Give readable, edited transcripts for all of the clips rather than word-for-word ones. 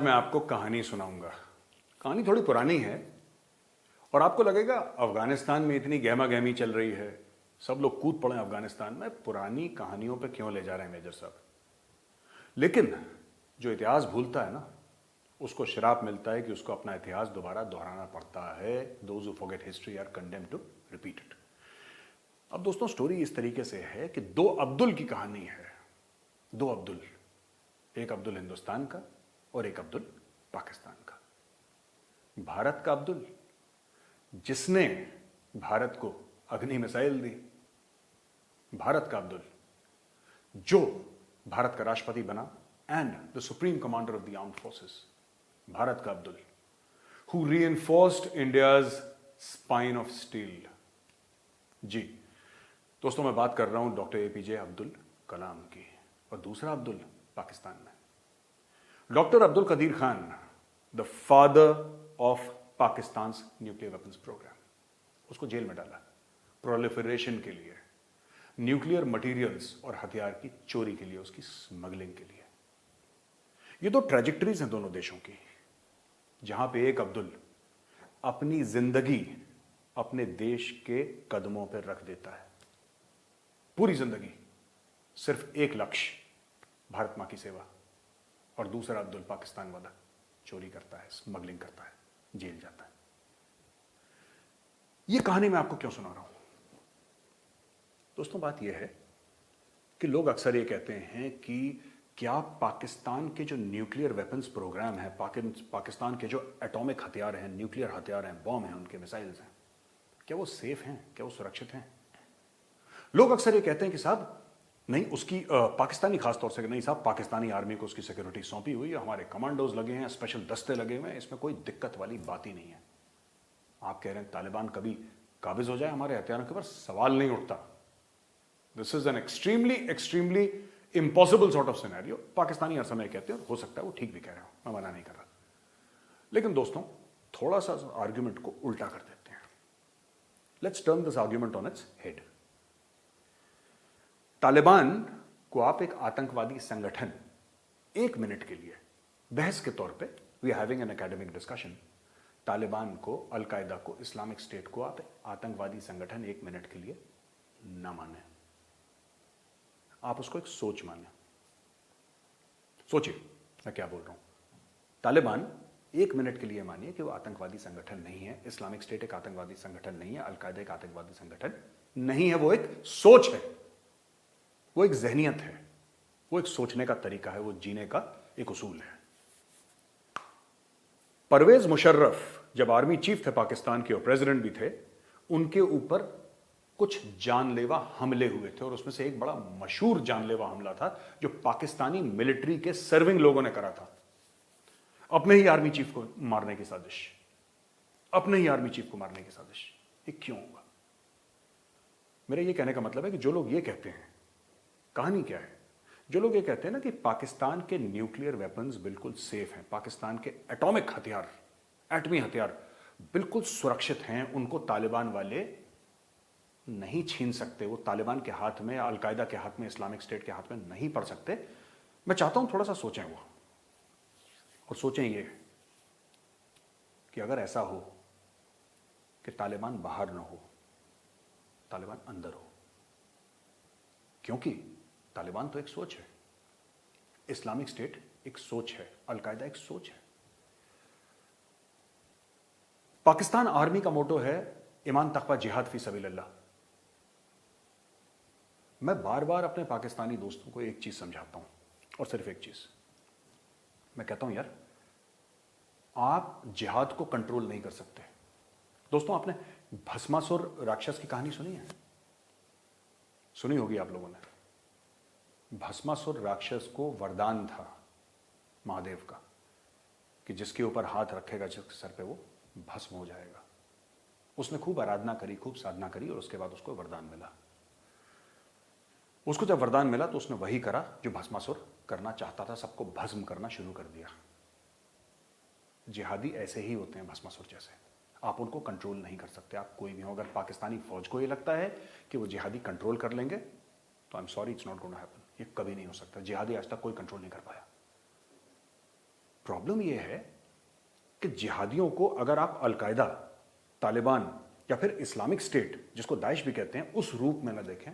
मैं आपको कहानी सुनाऊंगा। कहानी थोड़ी पुरानी है और आपको लगेगा अफगानिस्तान में इतनी गहमा गहमी चल रही है, सब लोग कूद पड़े अफगानिस्तान में, पुरानी कहानियों पे क्यों ले जा रहे हैं मेजर साहब। लेकिन जो इतिहास भूलता है ना, उसको श्राप मिलता है कि उसको अपना इतिहास दोबारा दोहराना पड़ता है। Those who forget history are condemned to repeat it. अब दोस्तों, स्टोरी इस तरीके से है कि दो अब्दुल की कहानी है। दो अब्दुल, एक अब्दुल हिंदुस्तान का और एक अब्दुल पाकिस्तान का। भारत का अब्दुल, जिसने भारत को अग्नि मिसाइल दी। भारत का अब्दुल, जो भारत का राष्ट्रपति बना and the supreme commander of the armed forces. Bharat का Abdul, who reinforced India's spine of steel. जी दोस्तों, मैं बात कर रहा हूं डॉक्टर एपीजे अब्दुल कलाम की। और दूसरा अब्दुल पाकिस्तान में, doctor Abdul Qadeer Khan, the father of Pakistan nuclear weapons program. उसको जेल में डाला प्रोलिफरेशन के लिए, न्यूक्लियर मटेरियल्स और हथियार की चोरी के लिए, उसकी स्मगलिंग के लिए। ये दो ट्रेजेक्टरीज हैं दोनों देशों की, जहां पे एक अब्दुल अपनी जिंदगी अपने देश के कदमों पर रख देता है। पूरी जिंदगी सिर्फ एक लक्ष्य, भारत मां की सेवा। और दूसरा अब्दुल पाकिस्तान वाला चोरी करता है, स्मगलिंग करता है, जेल जाता है। यह कहानी मैं आपको क्यों सुना रहा हूं दोस्तों? बात यह है कि लोग अक्सर यह कहते हैं कि क्या पाकिस्तान के जो न्यूक्लियर वेपन्स प्रोग्राम है, पाकिस्तान के जो एटॉमिक हथियार हैं, न्यूक्लियर हथियार हैं, बॉम्ब हैं, उनके मिसाइल्स हैं, क्या वो सेफ हैं, क्या वो सुरक्षित हैं? लोग अक्सर ये कहते हैं कि साहब नहीं, उसकी पाकिस्तानी खासतौर से नहीं साहब, पाकिस्तानी आर्मी को उसकी सिक्योरिटी सौंपी हुई है, हमारे कमांडोज लगे हैं, स्पेशल दस्ते लगे हुए हैं, इसमें कोई दिक्कत वाली बात ही नहीं है। आप कह रहे हैं तालिबान कभी काबिज हो जाए हमारे हथियारों के ऊपर, सवाल नहीं उठता। This is an extremely impossible sort of scenario. Pakistani हर समय कहते हैं, हो सकता है वो ठीक भी कह रहे हो, मैं मना नहीं कर रहा। लेकिन दोस्तों, थोड़ा सा आर्ग्यूमेंट को उल्टा कर देते हैं। Let's turn this argument on its head. Taliban को आप एक आतंकवादी संगठन, एक मिनट के लिए बहस के तौर पे, we are having an academic discussion, Taliban को, अलकायदा को, इस्लामिक स्टेट को आप आतंकवादी संगठन एक मिनट के लिए ना माने। आप उसको एक सोच माने। सोचिए मैं क्या बोल रहा हूं। तालिबान एक मिनट के लिए मानिए कि वो आतंकवादी संगठन नहीं है, इस्लामिक स्टेट एक आतंकवादी संगठन नहीं है, अलकायदा एक आतंकवादी संगठन नहीं है। वो एक सोच है, वो एक जहनियत है, वो एक सोचने का तरीका है, वो जीने का एक उसूल है। परवेज मुशर्रफ जब आर्मी चीफ थे पाकिस्तान के और प्रेसिडेंट भी थे, उनके ऊपर कुछ जानलेवा हमले हुए थे और उसमें से एक बड़ा मशहूर जानलेवा हमला था जो पाकिस्तानी मिलिट्री के सर्विंग लोगों ने करा था। अपने ही आर्मी चीफ को मारने की साजिश, अपने ही आर्मी चीफ को मारने की साजिश। ये क्यों हुआ? मेरा ये कहने का मतलब है कि जो लोग ये कहते हैं, कहानी क्या है, जो लोग ये कहते हैं ना कि पाकिस्तान के न्यूक्लियर वेपन्स बिल्कुल सेफ हैं, पाकिस्तान के एटॉमिक हथियार, एटमी हथियार बिल्कुल सुरक्षित हैं, उनको तालिबान वाले नहीं छीन सकते, वो तालिबान के हाथ में, अलकायदा के हाथ में, इस्लामिक स्टेट के हाथ में नहीं पड़ सकते। मैं चाहता हूं थोड़ा सा सोचें वो, और सोचें ये कि अगर ऐसा हो कि तालिबान बाहर ना हो, तालिबान अंदर हो। क्योंकि तालिबान तो एक सोच है, इस्लामिक स्टेट एक सोच है, अलकायदा एक सोच है। पाकिस्तान आर्मी का मोटो है ईमान तकवा जिहाद फी सबीलिल्लाह। मैं बार बार अपने पाकिस्तानी दोस्तों को एक चीज समझाता हूं, और सिर्फ एक चीज मैं कहता हूं, यार आप जिहाद को कंट्रोल नहीं कर सकते। दोस्तों, आपने भस्मासुर राक्षस की कहानी सुनी है? सुनी होगी आप लोगों ने। भस्मासुर राक्षस को वरदान था महादेव का कि जिसके ऊपर हाथ रखेगा, जिसके सर पे, वो भस्म हो जाएगा। उसने खूब आराधना करी, खूब साधना करी, और उसके बाद उसको वरदान मिला। उसको जब वरदान मिला तो उसने वही करा जो भस्मासुर करना चाहता था, सबको भस्म करना शुरू कर दिया। जिहादी ऐसे ही होते हैं, भस्मासुर जैसे। आप उनको कंट्रोल नहीं कर सकते, आप कोई भी हो। अगर पाकिस्तानी फौज को ये लगता है कि वो जिहादी कंट्रोल कर लेंगे, तो I am sorry, it's not going to happen. ये कभी नहीं हो सकता। जिहादी आज तक कोई कंट्रोल नहीं कर पाया। प्रॉब्लम यह है कि जिहादियों को अगर आप अलकायदा, तालिबान या फिर इस्लामिक स्टेट, जिसको दाइश भी कहते हैं, उस रूप में न देखें,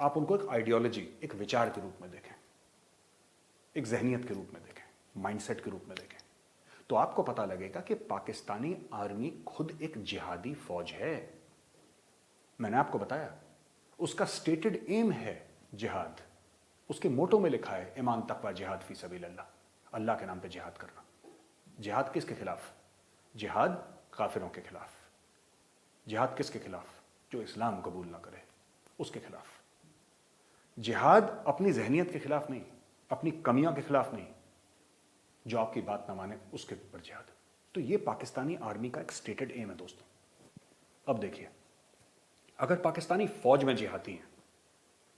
आप उनको एक आइडियोलॉजी, एक विचार के रूप में देखें, एक जहनियत के रूप में देखें, माइंडसेट के रूप में देखें, तो आपको पता लगेगा कि पाकिस्तानी आर्मी खुद एक जिहादी फौज है। मैंने आपको बताया, उसका स्टेटेड एम है जिहाद। उसके मोटो में लिखा है ईमान तकवा जिहाद फी सबीलिल्लाह, अल्लाह के नाम पे जिहाद करना। जिहाद किसके खिलाफ? जिहाद काफिरों के खिलाफ। जिहाद किसके खिलाफ? जो इस्लाम कबूल ना करे, उसके खिलाफ। जिहाद अपनी जहनियत के खिलाफ नहीं, अपनी कमियों के खिलाफ नहीं, जो आपकी बात ना माने उसके ऊपर जिहाद। तो ये पाकिस्तानी आर्मी का एक स्टेटेड एम है दोस्तों। अब देखिए, अगर पाकिस्तानी फौज में जिहादी हैं,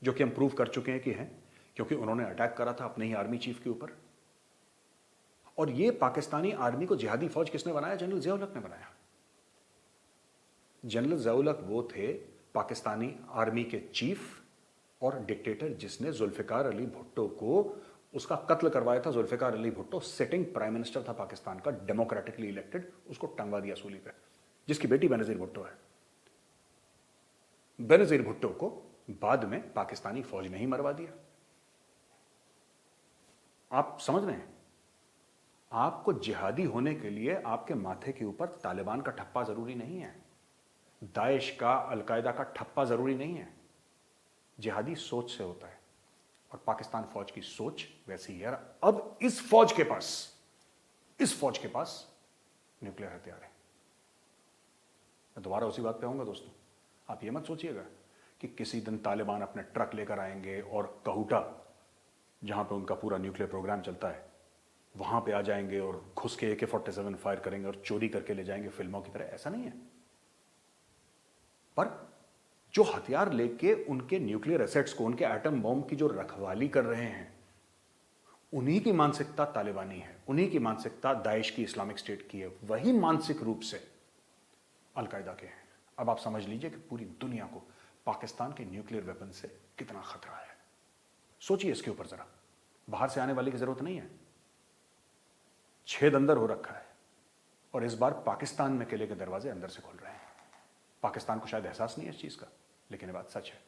जो कि हम प्रूव कर चुके हैं कि हैं, क्योंकि उन्होंने अटैक करा था अपने ही आर्मी चीफ के ऊपर, और ये पाकिस्तानी आर्मी को जिहादी फौज किसने बनाया? जनरल ज़िया-उल-हक ने बनाया। जनरल ज़िया-उल-हक वो थे पाकिस्तानी आर्मी के चीफ और डिक्टेटर जिसने जुल्फिकार अली भुट्टो को उसका कत्ल करवाया था। Zulfikar Ali Bhutto sitting prime minister था पाकिस्तान का, डेमोक्रेटिकली इलेक्टेड, उसको टंगवा दिया सूली पे, जिसकी बेटी बेनजीर भुट्टो है। बेनजीर भुट्टो को बाद में पाकिस्तानी फौज ने ही मरवा दिया। आप समझ रहे हैं? आपको जिहादी होने के लिए आपके माथे के ऊपर तालिबान का ठप्पा जरूरी नहीं है, दाइश का, अलकायदा का ठप्पा जरूरी नहीं है। जिहादी सोच से होता है, और पाकिस्तान फौज की सोच वैसी है। अब इस फौज के पास न्यूक्लियर हथियार है। मैं दोबारा उसी बात पे आऊंगा दोस्तों। आप ये मत सोचिएगा कि किसी दिन तालिबान अपने ट्रक लेकर आएंगे और कहूटा, जहां पे उनका पूरा न्यूक्लियर प्रोग्राम चलता है, वहां पे आ जाएंगे और घुस के AK-47 फायर करेंगे और चोरी करके ले जाएंगे फिल्मों की तरह। ऐसा नहीं है। पर जो हथियार लेके उनके न्यूक्लियर एसेट्स को, उनके एटम बॉम्ब की जो रखवाली कर रहे हैं, उन्हीं की मानसिकता तालिबानी है, उन्हीं की मानसिकता दाइश की, इस्लामिक स्टेट की है। वही मानसिक रूप से अलकायदा के हैं। अब आप समझ लीजिए कि पूरी दुनिया को पाकिस्तान के न्यूक्लियर वेपन से कितना खतरा है। सोचिए इसके ऊपर जरा। बाहर से आने वाले की जरूरत नहीं है, छेद अंदर हो रखा है, और इस बार पाकिस्तान में किले के दरवाजे अंदर से खुल रहे हैं। पाकिस्तान को शायद एहसास नहीं है इस चीज का, लेकिन ये बात सच है।